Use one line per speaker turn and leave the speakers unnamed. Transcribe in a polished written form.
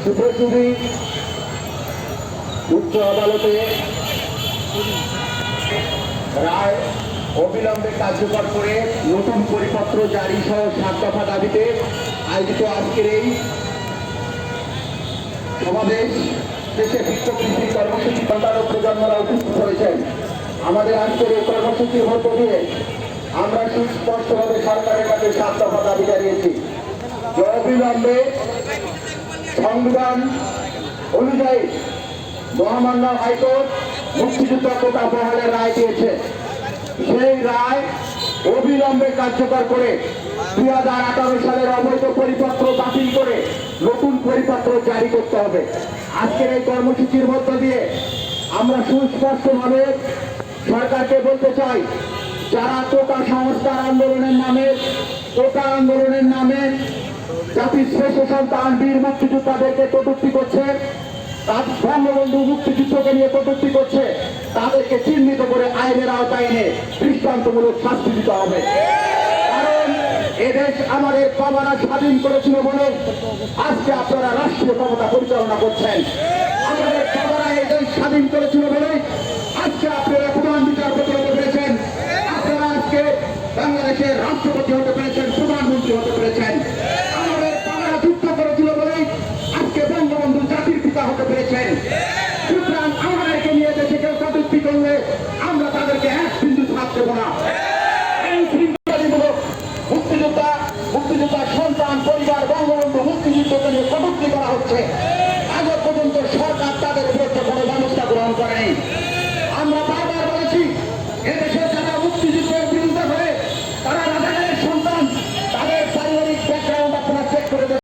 সুপ্রসূরি উচ্চ আদালতে রায় অবিলম্বে কার্যকর করে নতুন পরিপত্র জারি সহ 7 দফা দাবিতে আয়োজিত আজকের এই সমাবেশ দেশে বিক্ষোভ বৃদ্ধি কর্মসূচি সন্তানক প্রজন্মরা উপস্থিত হয়েছেন। আমাদের আজকের এই কর্মসূচির মধ্য দিয়ে আমরা সুস্পষ্টভাবে সরকারের কাছে 7 দফা দাবি জানিয়েছি। অবিলম্বে সংবিধান অনুযায়ী মহামান্য হাইকোর্ট মুক্তিযুদ্ধ কোটা বহালের রায় দিয়েছে। সেই রায় অবিলম্বে কার্যকর করে 2018 সালের অবৈধ পরিপত্র বাতিল করে নতুন পরিপত্র জারি করতে হবে। আজকের এই কর্মসূচির মধ্য দিয়ে আমরা সুস্পষ্টভাবে সরকারকে বলতে চাই, যারা কোটা সংস্কার আন্দোলনের নামে জাতির শ্রেষ্ঠ সন্তান বীর মুক্তিযোদ্ধাদেরকে কটূক্তি করছে, তার বঙ্গবন্ধু মুক্তিযুদ্ধকে নিয়ে কটূক্তি করছে, তাদেরকে চিহ্নিত করে আইনের আওতায় এনে দৃষ্টান্তমূলক শাস্তি দিতে হবে। কারণ এদেশ আমাদের বাবারা স্বাধীন করেছিল বলে আজকে আপনারা রাষ্ট্রীয় ক্ষমতা পরিচালনা করছেন। আমাদের বাবারা এই দেশ স্বাধীন করেছিল বলে আজকে আপনারা প্রধান বিচারপতি হতে পেরেছেন, আপনারা আজকে বাংলাদেশের রাষ্ট্রপতি হতে পেরেছেন, প্রধানমন্ত্রী হতে পেরেছেন। আমাদের বাবারা যুদ্ধ করেছিল বলেই আজকে বঙ্গবন্ধু জাতির পিতা হতে পেরেছেন। সুতরাং আমাদেরকে নিয়ে দেশে কেউ কটূক্তি করলে আমরা তাদেরকে এক বিন্দু ছাড় দেব না। মুক্তিযোদ্ধা